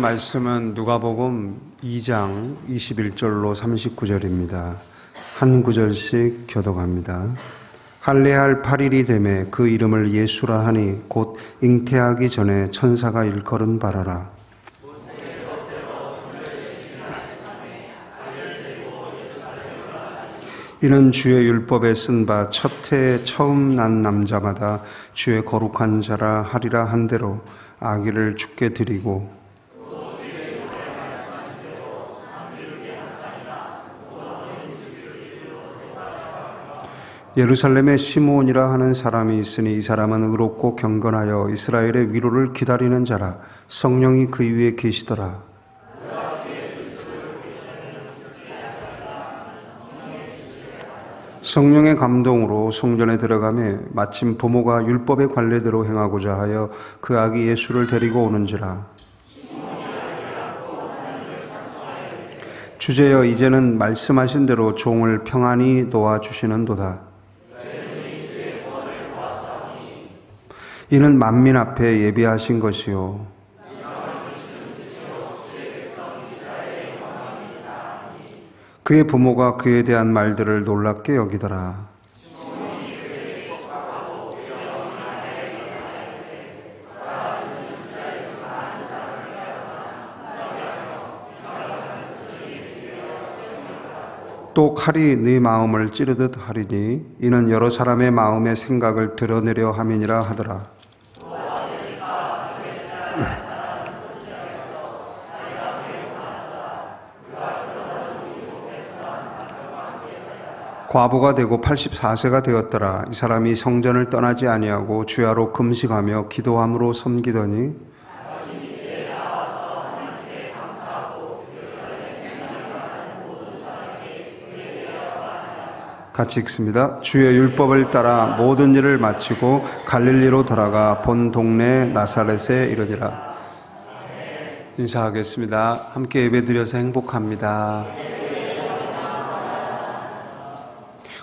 말씀은 누가복음 2장 21절로 39절입니다. 한 구절씩 교독합니다. 할례할 8일이 되매 그 이름을 예수라 하니 곧 잉태하기 전에 천사가 일컬은 바라라. 이는 주의 율법에 쓴 바 첫 해에 처음 난 남자마다 주의 거룩한 자라 하리라 한 대로 아기를 주께 드리고 예루살렘에 시므온이라 하는 사람이 있으니 이 사람은 의롭고 경건하여 이스라엘의 위로를 기다리는 자라. 성령이 그 위에 계시더라. 성령의 감동으로 성전에 들어가매 마침 부모가 율법의 관례대로 행하고자 하여 그 아기 예수를 데리고 오는지라. 주제여 이제는 말씀하신 대로 종을 평안히 놓아주시는도다. 이는 만민 앞에 예비하신 것이요 그의 부모가 그에 대한 말들을 놀랍게 여기더라. 또 칼이 네 마음을 찌르듯 하리니 이는 여러 사람의 마음의 생각을 드러내려 함이니라 하더라. 과부가 되고 84세가 되었더라. 이 사람이 성전을 떠나지 아니하고 주야로 금식하며 기도함으로 섬기더니 같이 읽습니다. 주의 율법을 따라 모든 일을 마치고 갈릴리로 돌아가 본 동네 나사렛에 이르니라. 인사하겠습니다. 함께 예배드려서 행복합니다.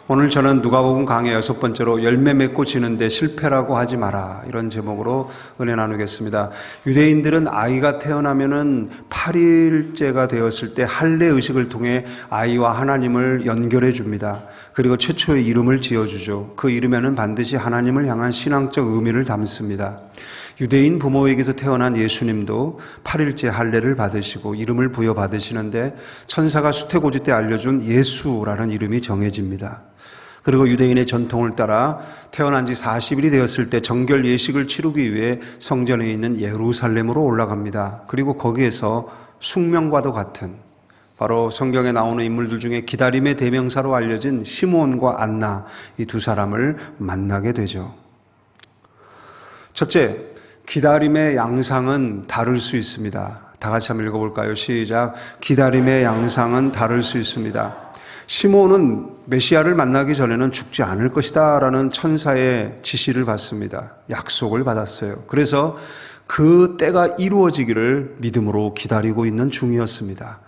오늘 저는 누가복음 강의 6번째로 열매 맺고 지는데 실패라고 하지 마라, 이런 제목으로 은혜 나누겠습니다. 유대인들은 아이가 태어나면은 8일째가 되었을 때 할례 의식을 통해 아이와 하나님을 연결해 줍니다. 그리고 최초의 이름을 지어주죠. 그 이름에는 반드시 하나님을 향한 신앙적 의미를 담습니다. 유대인 부모에게서 태어난 예수님도 8일째 할례를 받으시고 이름을 부여받으시는데 천사가 수태고지 때 알려준 예수라는 이름이 정해집니다. 그리고 유대인의 전통을 따라 태어난 지 40일이 되었을 때 정결 예식을 치르기 위해 성전에 있는 예루살렘으로 올라갑니다. 그리고 거기에서 숙명과도 같은 바로 성경에 나오는 인물들 중에 기다림의 대명사로 알려진 시므온과 안나, 이 두 사람을 만나게 되죠. 첫째, 기다림의 양상은 다를 수 있습니다. 다 같이 한번 읽어볼까요? 시작. 기다림의 양상은 다를 수 있습니다. 시므온은 메시아를 만나기 전에는 죽지 않을 것이다 라는 천사의 지시를 받습니다. 약속을 받았어요. 그래서 그 때가 이루어지기를 믿음으로 기다리고 있는 중이었습니다.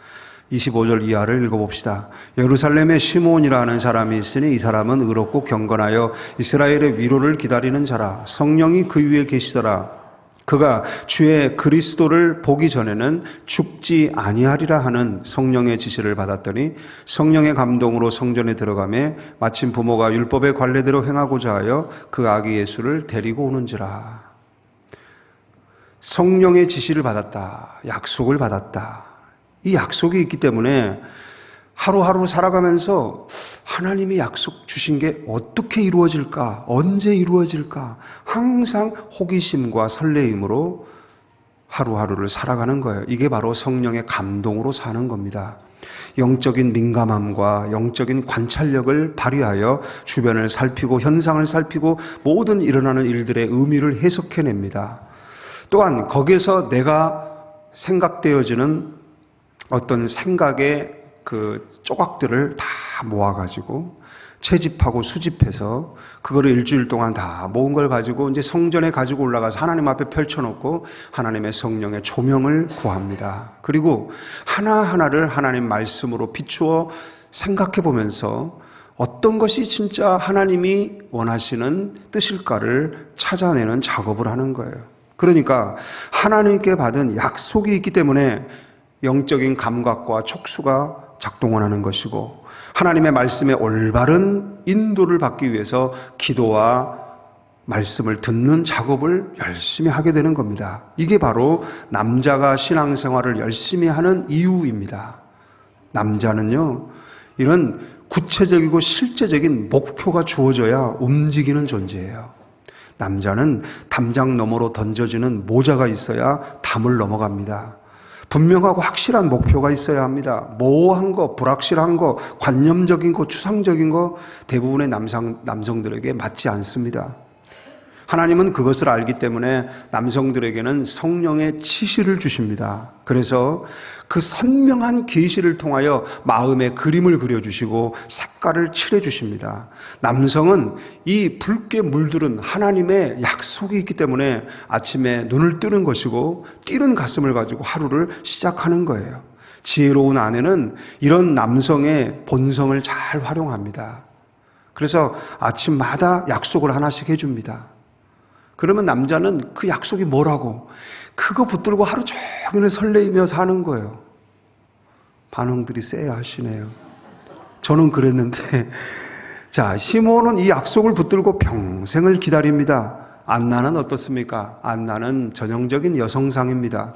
25절 이하를 읽어봅시다. 예루살렘에 시므온이라는 사람이 있으니 이 사람은 의롭고 경건하여 이스라엘의 위로를 기다리는 자라. 성령이 그 위에 계시더라. 그가 주의 그리스도를 보기 전에는 죽지 아니하리라 하는 성령의 지시를 받았더니 성령의 감동으로 성전에 들어가매 마침 부모가 율법의 관례대로 행하고자 하여 그 아기 예수를 데리고 오는지라. 성령의 지시를 받았다. 약속을 받았다. 이 약속이 있기 때문에 하루하루 살아가면서 하나님이 약속 주신 게 어떻게 이루어질까? 언제 이루어질까? 항상 호기심과 설레임으로 하루하루를 살아가는 거예요. 이게 바로 성령의 감동으로 사는 겁니다. 영적인 민감함과 영적인 관찰력을 발휘하여 주변을 살피고 현상을 살피고 모든 일어나는 일들의 의미를 해석해냅니다. 또한 거기에서 내가 생각되어지는 어떤 생각의 그 조각들을 다 모아가지고 채집하고 수집해서 그거를 일주일 동안 다 모은 걸 가지고 이제 성전에 가지고 올라가서 하나님 앞에 펼쳐놓고 하나님의 성령의 조명을 구합니다. 그리고 하나하나를 하나님 말씀으로 비추어 생각해 보면서 어떤 것이 진짜 하나님이 원하시는 뜻일까를 찾아내는 작업을 하는 거예요. 그러니까 하나님께 받은 약속이 있기 때문에 영적인 감각과 촉수가 작동을 하는 것이고, 하나님의 말씀에 올바른 인도를 받기 위해서 기도와 말씀을 듣는 작업을 열심히 하게 되는 겁니다. 이게 바로 남자가 신앙생활을 열심히 하는 이유입니다. 남자는요, 이런 구체적이고 실제적인 목표가 주어져야 움직이는 존재예요. 남자는 담장 너머로 던져지는 모자가 있어야 담을 넘어갑니다. 분명하고 확실한 목표가 있어야 합니다. 모호한 거, 불확실한 거, 관념적인 거, 추상적인 거 대부분의 남성들에게 맞지 않습니다. 하나님은 그것을 알기 때문에 남성들에게는 성령의 치시를 주십니다. 그래서 그 선명한 계시를 통하여 마음의 그림을 그려주시고 색깔을 칠해주십니다. 남성은 이 붉게 물들은 하나님의 약속이 있기 때문에 아침에 눈을 뜨는 것이고 뛰는 가슴을 가지고 하루를 시작하는 거예요. 지혜로운 아내는 이런 남성의 본성을 잘 활용합니다. 그래서 아침마다 약속을 하나씩 해줍니다. 그러면 남자는 그 약속이 뭐라고 그거 붙들고 하루 종일 설레이며 사는 거예요. 반응들이 세야 하시네요. 저는 그랬는데 자, 시몬은 이 약속을 붙들고 평생을 기다립니다. 안나는 어떻습니까? 안나는 전형적인 여성상입니다.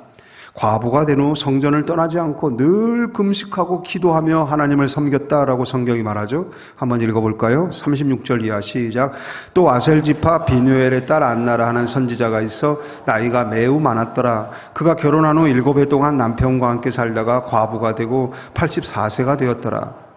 과부가 된 후 성전을 떠나지 않고 늘 금식하고 기도하며 하나님을 섬겼다라고 성경이 말하죠. 한번 읽어볼까요? 36절 이하 시작. 또 아셀지파 비누엘의 딸 안나라 하는 선지자가 있어 나이가 매우 많았더라. 그가 결혼한 후 7해 동안 남편과 함께 살다가 과부가 되고 84세가 되었더라.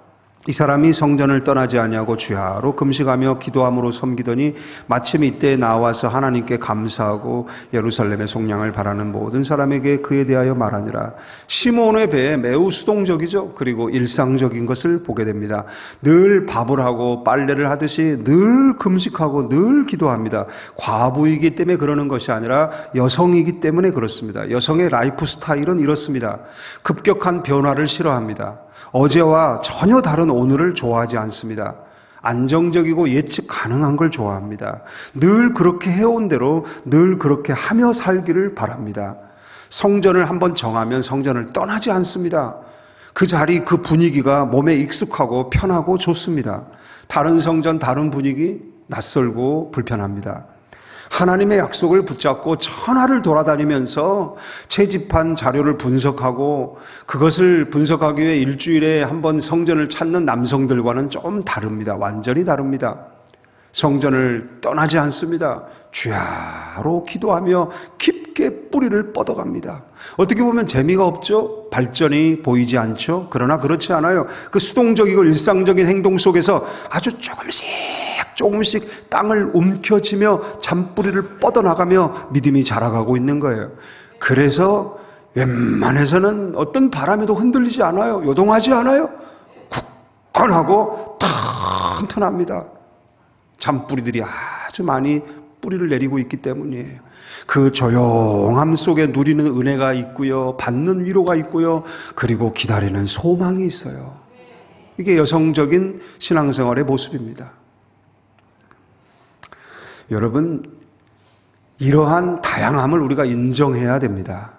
이 사람이 성전을 떠나지 아니하고 주야로 금식하며 기도함으로 섬기더니 마침 이때에 나와서 하나님께 감사하고 예루살렘의 속량을 바라는 모든 사람에게 그에 대하여 말하니라. 시몬의 배에 매우 수동적이죠. 그리고 일상적인 것을 보게 됩니다. 늘 밥을 하고 빨래를 하듯이 늘 금식하고 늘 기도합니다. 과부이기 때문에 그러는 것이 아니라 여성이기 때문에 그렇습니다. 여성의 라이프 스타일은 이렇습니다. 급격한 변화를 싫어합니다. 어제와 전혀 다른 오늘을 좋아하지 않습니다. 안정적이고 예측 가능한 걸 좋아합니다. 늘 그렇게 해온 대로 늘 그렇게 하며 살기를 바랍니다. 성전을 한번 정하면 성전을 떠나지 않습니다. 그 자리, 그 분위기가 몸에 익숙하고 편하고 좋습니다. 다른 성전, 다른 분위기 낯설고 불편합니다. 하나님의 약속을 붙잡고 천하를 돌아다니면서 채집한 자료를 분석하고 그것을 분석하기 위해 일주일에 한 번 성전을 찾는 남성들과는 좀 다릅니다. 완전히 다릅니다. 성전을 떠나지 않습니다. 주야로 기도하며 깊게 뿌리를 뻗어갑니다. 어떻게 보면 재미가 없죠? 발전이 보이지 않죠? 그러나 그렇지 않아요. 그 수동적이고 일상적인 행동 속에서 아주 조금씩 땅을 움켜쥐며 잔뿌리를 뻗어나가며 믿음이 자라가고 있는 거예요. 그래서 웬만해서는 어떤 바람에도 흔들리지 않아요. 요동하지 않아요. 굳건하고 튼튼합니다. 잔뿌리들이 아주 많이 뿌리를 내리고 있기 때문이에요. 그 조용함 속에 누리는 은혜가 있고요. 받는 위로가 있고요. 그리고 기다리는 소망이 있어요. 이게 여성적인 신앙생활의 모습입니다. 여러분, 이러한 다양함을 우리가 인정해야 됩니다.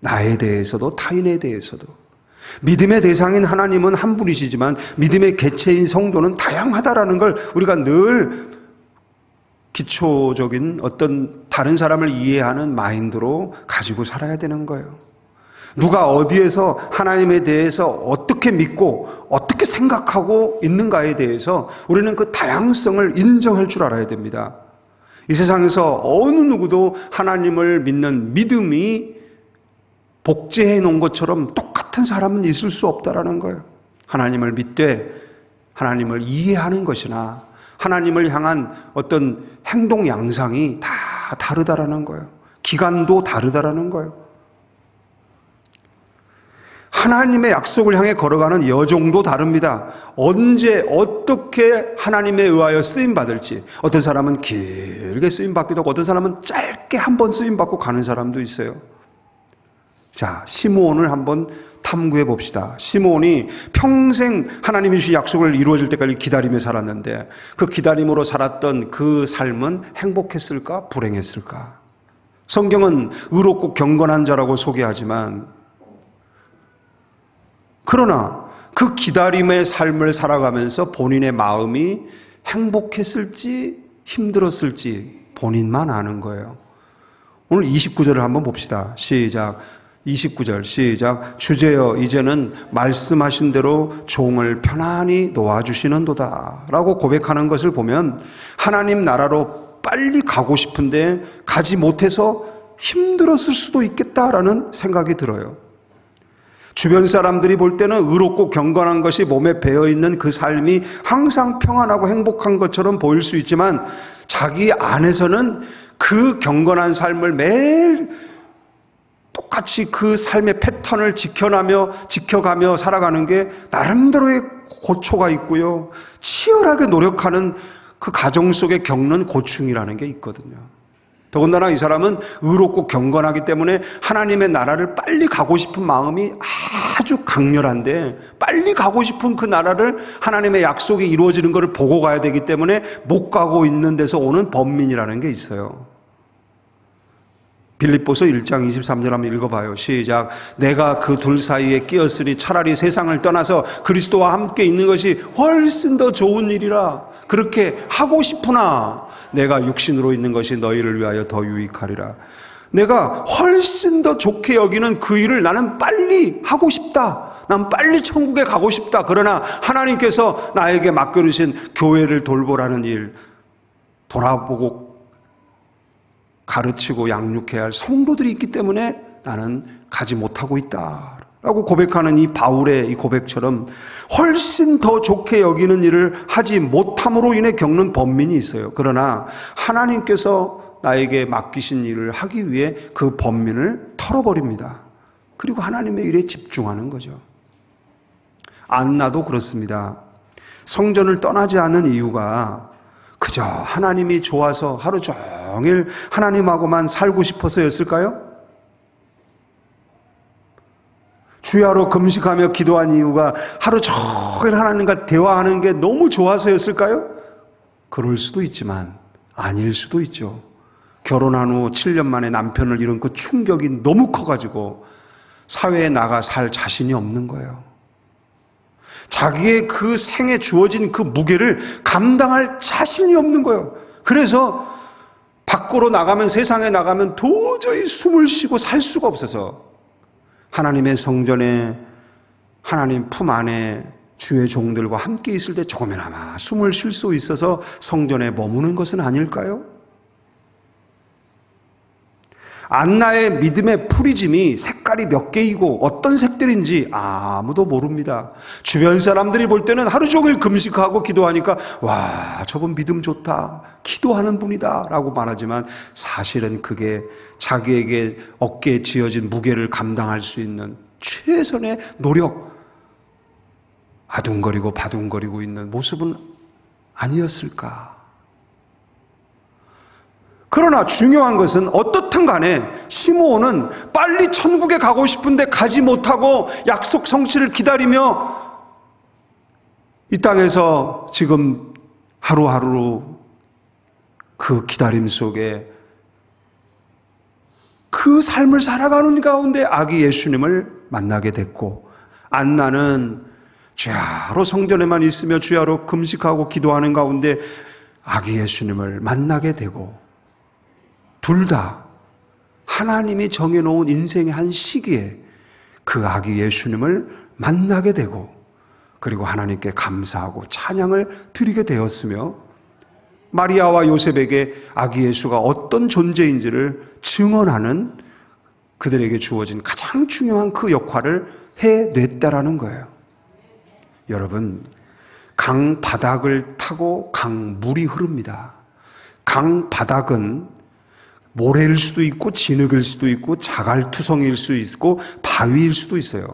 나에 대해서도 타인에 대해서도. 믿음의 대상인 하나님은 한 분이시지만 믿음의 개체인 성도는 다양하다라는 걸 우리가 늘 기초적인 어떤 다른 사람을 이해하는 마인드로 가지고 살아야 되는 거예요. 누가 어디에서 하나님에 대해서 어떻게 믿고 어떻게 생각하고 있는가에 대해서 우리는 그 다양성을 인정할 줄 알아야 됩니다. 이 세상에서 어느 누구도 하나님을 믿는 믿음이 복제해 놓은 것처럼 똑같은 사람은 있을 수 없다라는 거예요. 하나님을 믿되 하나님을 이해하는 것이나 하나님을 향한 어떤 행동 양상이 다 다르다라는 거예요. 기간도 다르다라는 거예요. 하나님의 약속을 향해 걸어가는 여정도 다릅니다. 언제 어떻게 하나님에 의하여 쓰임받을지. 어떤 사람은 길게 쓰임받기도 하고 어떤 사람은 짧게 한 번 쓰임받고 가는 사람도 있어요. 자, 시므온을 한번 탐구해 봅시다. 시므온이 평생 하나님이 주신 약속을 이루어질 때까지 기다리며 살았는데 그 기다림으로 살았던 그 삶은 행복했을까? 불행했을까? 성경은 의롭고 경건한 자라고 소개하지만, 그러나 그 기다림의 삶을 살아가면서 본인의 마음이 행복했을지 힘들었을지 본인만 아는 거예요. 오늘 29절을 한번 봅시다. 시작. 29절 시작. 주제여 이제는 말씀하신 대로 종을 편안히 놓아주시는도다 라고 고백하는 것을 보면 하나님 나라로 빨리 가고 싶은데 가지 못해서 힘들었을 수도 있겠다라는 생각이 들어요. 주변 사람들이 볼 때는 의롭고 경건한 것이 몸에 배어있는 그 삶이 항상 평안하고 행복한 것처럼 보일 수 있지만 자기 안에서는 그 경건한 삶을 매일 똑같이 그 삶의 패턴을 지켜가며 살아가는 게 나름대로의 고초가 있고요. 치열하게 노력하는 그 가정 속에 겪는 고충이라는 게 있거든요. 더군다나 이 사람은 의롭고 경건하기 때문에 하나님의 나라를 빨리 가고 싶은 마음이 아주 강렬한데 빨리 가고 싶은 그 나라를 하나님의 약속이 이루어지는 것을 보고 가야 되기 때문에 못 가고 있는 데서 오는 번민이라는 게 있어요. 빌립보서 1장 23절 한번 읽어봐요. 시작. 내가 그 둘 사이에 끼었으니 차라리 세상을 떠나서 그리스도와 함께 있는 것이 훨씬 더 좋은 일이라. 그렇게 하고 싶으나 내가 육신으로 있는 것이 너희를 위하여 더 유익하리라. 내가 훨씬 더 좋게 여기는 그 일을 나는 빨리 하고 싶다. 난 빨리 천국에 가고 싶다. 그러나 하나님께서 나에게 맡겨주신 교회를 돌보라는 일, 돌아보고 가르치고 양육해야 할 성도들이 있기 때문에 나는 가지 못하고 있다 라고 고백하는 이 바울의 이 고백처럼 훨씬 더 좋게 여기는 일을 하지 못함으로 인해 겪는 번민이 있어요. 그러나 하나님께서 나에게 맡기신 일을 하기 위해 그 번민을 털어버립니다. 그리고 하나님의 일에 집중하는 거죠. 안나도 그렇습니다. 성전을 떠나지 않는 이유가 그저 하나님이 좋아서 하루 종일 하나님하고만 살고 싶어서였을까요? 주야로 금식하며 기도한 이유가 하루 종일 하나님과 대화하는 게 너무 좋아서였을까요? 그럴 수도 있지만 아닐 수도 있죠. 결혼한 후 7년 만에 남편을 잃은 그 충격이 너무 커가지고 사회에 나가 살 자신이 없는 거예요. 자기의 그 생에 주어진 그 무게를 감당할 자신이 없는 거예요. 그래서 밖으로 나가면, 세상에 나가면 도저히 숨을 쉬고 살 수가 없어서 하나님의 성전에, 하나님 품 안에 주의 종들과 함께 있을 때 조금이나마 숨을 쉴 수 있어서 성전에 머무는 것은 아닐까요? 안나의 믿음의 프리즘이 색깔이 몇 개이고 어떤 색들인지 아무도 모릅니다. 주변 사람들이 볼 때는 하루 종일 금식하고 기도하니까 와, 저분 믿음 좋다, 기도하는 분이다 라고 말하지만 사실은 그게 자기에게 어깨에 지어진 무게를 감당할 수 있는 최선의 노력, 아둥거리고 바둥거리고 있는 모습은 아니었을까? 그러나 중요한 것은 어떻든 간에 시므온은 빨리 천국에 가고 싶은데 가지 못하고 약속 성취를 기다리며 이 땅에서 지금 하루하루 그 기다림 속에 그 삶을 살아가는 가운데 아기 예수님을 만나게 됐고, 안나는 주야로 성전에만 있으며 주야로 금식하고 기도하는 가운데 아기 예수님을 만나게 되고, 둘 다 하나님이 정해놓은 인생의 한 시기에 그 아기 예수님을 만나게 되고, 그리고 하나님께 감사하고 찬양을 드리게 되었으며, 마리아와 요셉에게 아기 예수가 어떤 존재인지를 증언하는 그들에게 주어진 가장 중요한 그 역할을 해냈다라는 거예요. 여러분, 강 바닥을 타고 강물이 흐릅니다. 강 바닥은 모래일 수도 있고 진흙일 수도 있고 자갈투성일 수도 있고 바위일 수도 있어요.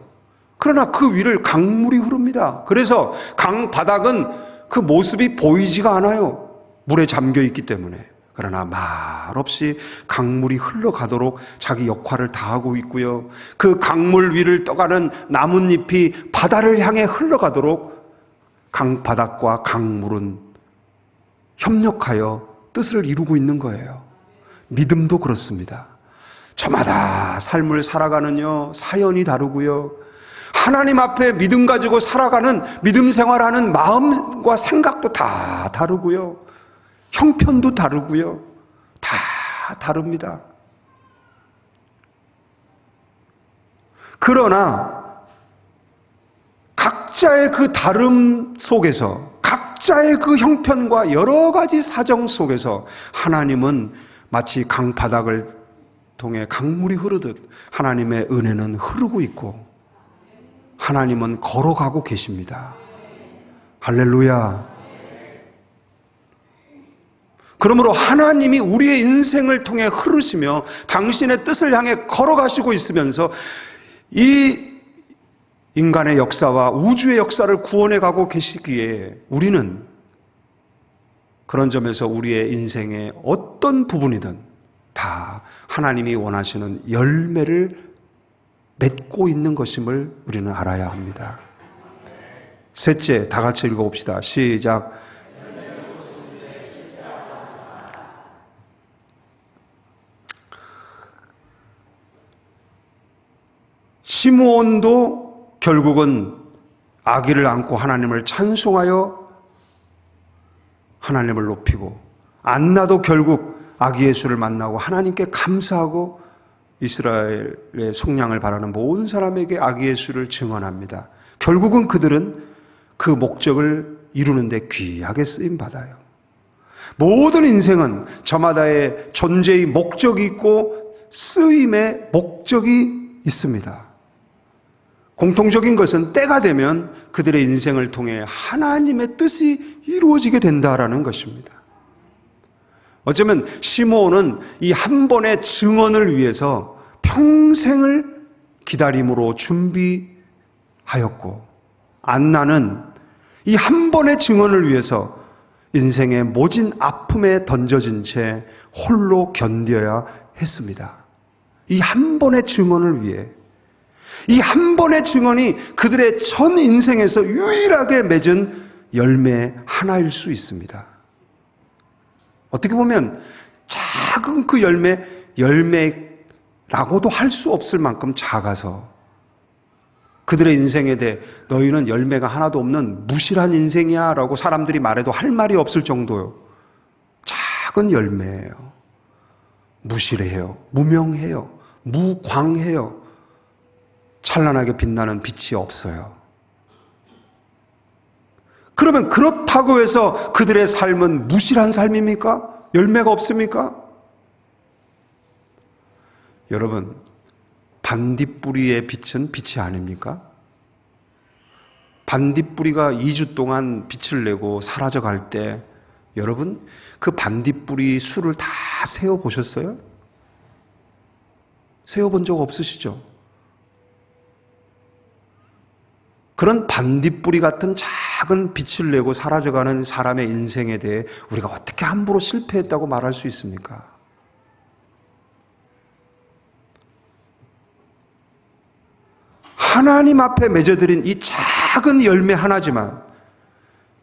그러나 그 위를 강물이 흐릅니다. 그래서 강 바닥은 그 모습이 보이지가 않아요. 물에 잠겨 있기 때문에. 그러나 말없이 강물이 흘러가도록 자기 역할을 다하고 있고요. 그 강물 위를 떠가는 나뭇잎이 바다를 향해 흘러가도록 강바닥과 강물은 협력하여 뜻을 이루고 있는 거예요. 믿음도 그렇습니다. 저마다 삶을 살아가는요, 사연이 다르고요. 하나님 앞에 믿음 가지고 살아가는, 믿음 생활하는 마음과 생각도 다 다르고요. 형편도 다르고요. 다 다릅니다. 그러나 각자의 그 다름 속에서, 각자의 그 형편과 여러 가지 사정 속에서 하나님은 마치 강바닥을 통해 강물이 흐르듯 하나님의 은혜는 흐르고 있고 하나님은 걸어가고 계십니다. 할렐루야. 그러므로 하나님이 우리의 인생을 통해 흐르시며 당신의 뜻을 향해 걸어가시고 있으면서 이 인간의 역사와 우주의 역사를 구원해 가고 계시기에 우리는 그런 점에서 우리의 인생의 어떤 부분이든 다 하나님이 원하시는 열매를 맺고 있는 것임을 우리는 알아야 합니다. 셋째, 다 같이 읽어봅시다. 시작. 시므온도 결국은 아기를 안고 하나님을 찬송하여 하나님을 높이고, 안나도 결국 아기 예수를 만나고 하나님께 감사하고 이스라엘의 속량을 바라는 모든 사람에게 아기 예수를 증언합니다. 결국은 그들은 그 목적을 이루는 데 귀하게 쓰임 받아요. 모든 인생은 저마다의 존재의 목적이 있고 쓰임의 목적이 있습니다. 공통적인 것은 때가 되면 그들의 인생을 통해 하나님의 뜻이 이루어지게 된다라는 것입니다. 어쩌면 시므온은 이 한 번의 증언을 위해서 평생을 기다림으로 준비하였고, 안나는 이 한 번의 증언을 위해서 인생의 모진 아픔에 던져진 채 홀로 견뎌야 했습니다. 이 한 번의 증언을 위해, 이 한 번의 증언이 그들의 전 인생에서 유일하게 맺은 열매 하나일 수 있습니다. 어떻게 보면 작은 그 열매라고도 할 수 없을 만큼 작아서 그들의 인생에 대해 너희는 열매가 하나도 없는 무실한 인생이야 라고 사람들이 말해도 할 말이 없을 정도요. 작은 열매예요. 무실해요. 무명해요. 무광해요. 찬란하게 빛나는 빛이 없어요. 그러면 그렇다고 해서 그들의 삶은 무실한 삶입니까? 열매가 없습니까? 여러분, 반딧불이의 빛은 빛이 아닙니까? 반딧불이가 2주 동안 빛을 내고 사라져갈 때 여러분, 그 반딧불이 수를 다 세어보셨어요? 세어본 적 없으시죠? 그런 반딧불이 같은 작은 빛을 내고 사라져가는 사람의 인생에 대해 우리가 어떻게 함부로 실패했다고 말할 수 있습니까? 하나님 앞에 맺어드린 이 작은 열매 하나지만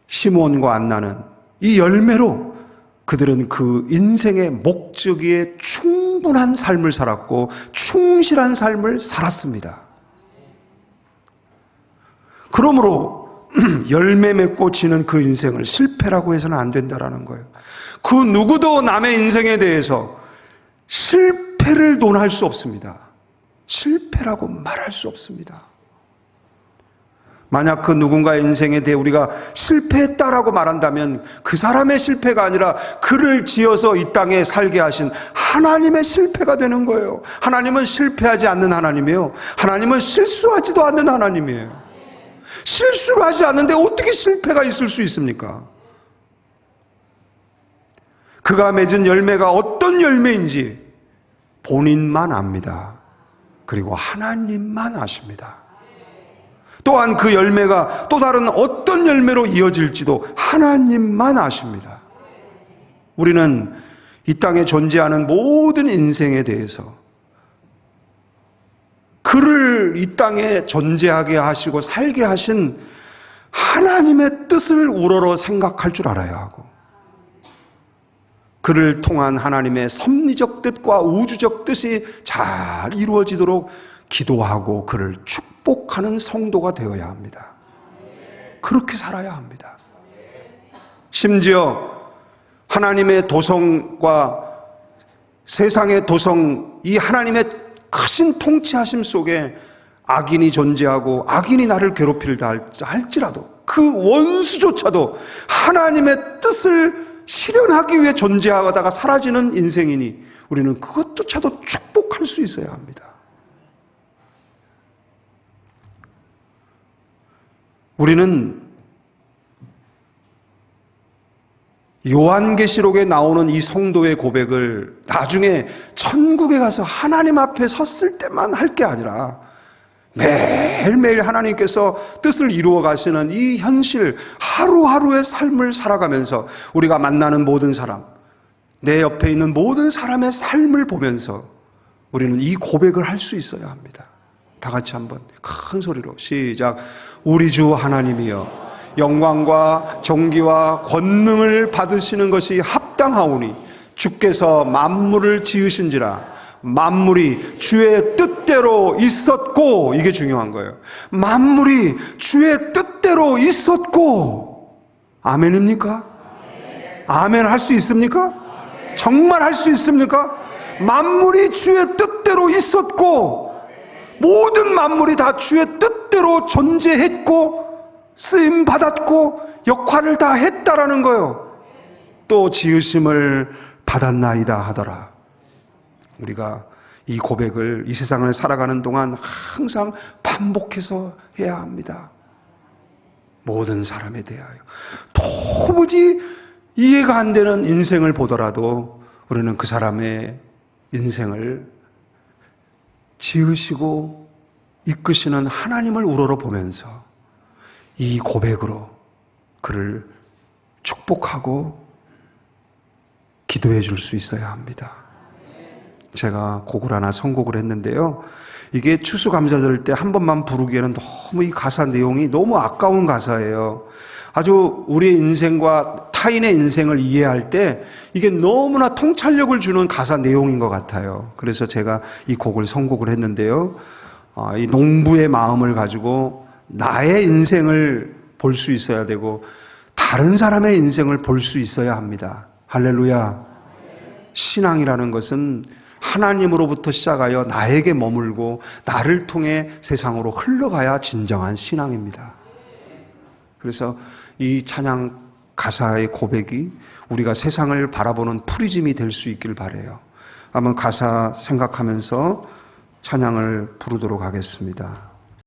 시므온과 안나는 이 열매로 그들은 그 인생의 목적에 충분한 삶을 살았고 충실한 삶을 살았습니다. 그러므로 열매 맺고 지는 그 인생을 실패라고 해서는 안 된다라는 거예요. 그 누구도 남의 인생에 대해서 실패를 논할 수 없습니다. 실패라고 말할 수 없습니다. 만약 그 누군가의 인생에 대해 우리가 실패했다라고 말한다면 그 사람의 실패가 아니라 그를 지어서 이 땅에 살게 하신 하나님의 실패가 되는 거예요. 하나님은 실패하지 않는 하나님이에요. 하나님은 실수하지도 않는 하나님이에요. 실수를 하지 않는데 어떻게 실패가 있을 수 있습니까? 그가 맺은 열매가 어떤 열매인지 본인만 압니다. 그리고 하나님만 아십니다. 또한 그 열매가 또 다른 어떤 열매로 이어질지도 하나님만 아십니다. 우리는 이 땅에 존재하는 모든 인생에 대해서 그를 이 땅에 존재하게 하시고 살게 하신 하나님의 뜻을 우러러 생각할 줄 알아야 하고, 그를 통한 하나님의 섭리적 뜻과 우주적 뜻이 잘 이루어지도록 기도하고 그를 축복하는 성도가 되어야 합니다. 그렇게 살아야 합니다. 심지어 하나님의 도성과 세상의 도성, 이 하나님의 크신 통치하심 속에 악인이 존재하고 악인이 나를 괴롭힐다 할지라도 그 원수조차도 하나님의 뜻을 실현하기 위해 존재하다가 사라지는 인생이니 우리는 그것조차도 축복할 수 있어야 합니다. 우리는 요한계시록에 나오는 이 성도의 고백을 나중에 천국에 가서 하나님 앞에 섰을 때만 할 게 아니라 매일매일 하나님께서 뜻을 이루어 가시는 이 현실, 하루하루의 삶을 살아가면서 우리가 만나는 모든 사람, 내 옆에 있는 모든 사람의 삶을 보면서 우리는 이 고백을 할 수 있어야 합니다. 다 같이 한번 큰 소리로 시작. 우리 주 하나님이여, 영광과 존귀와 권능을 받으시는 것이 합당하오니 주께서 만물을 지으신지라 만물이 주의 뜻대로 있었고, 이게 중요한 거예요. 만물이 주의 뜻대로 있었고. 아멘입니까? 아멘 할 수 있습니까? 정말 할 수 있습니까? 만물이 주의 뜻대로 있었고, 모든 만물이 다 주의 뜻대로 존재했고 쓰임 받았고 역할을 다 했다라는 거예요. 또 지으심을 받았나이다 하더라. 우리가 이 고백을 이 세상을 살아가는 동안 항상 반복해서 해야 합니다. 모든 사람에 대하여 도무지 이해가 안 되는 인생을 보더라도 우리는 그 사람의 인생을 지으시고 이끄시는 하나님을 우러러 보면서 이 고백으로 그를 축복하고 기도해 줄 수 있어야 합니다. 제가 곡을 하나 선곡을 했는데요, 이게 추수감사절 때 한 번만 부르기에는 너무 이 가사 내용이 너무 아까운 가사예요. 아주 우리의 인생과 타인의 인생을 이해할 때 이게 너무나 통찰력을 주는 가사 내용인 것 같아요. 그래서 제가 이 곡을 선곡을 했는데요, 이 농부의 마음을 가지고 나의 인생을 볼 수 있어야 되고 다른 사람의 인생을 볼 수 있어야 합니다. 할렐루야. 신앙이라는 것은 하나님으로부터 시작하여 나에게 머물고 나를 통해 세상으로 흘러가야 진정한 신앙입니다. 그래서 이 찬양 가사의 고백이 우리가 세상을 바라보는 프리즘이 될 수 있길 바라요. 한번 가사 생각하면서 찬양을 부르도록 하겠습니다.